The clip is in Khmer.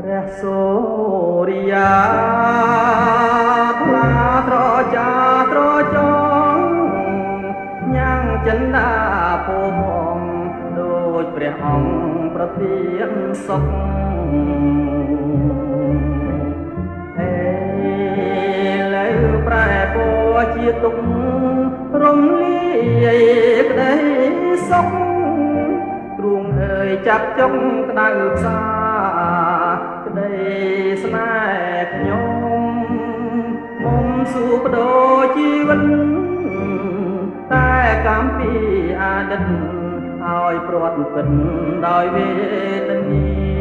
rẽ số ria pha trò cha trò chong nhang chân đa phô phong đôiព្រះអង្គប្រទានសុខអេលើប្រែពរជាទុករំលាយក្តីសុខទ្រូងអើយចាប់ចុងក្តៅផ្សាក្តីស្នេហ៍ខ្ញុំមុំសួរបដូរជីវិតតែកម្មពីអតីតឲ្យព្រាត់ពិតដោយវេទនា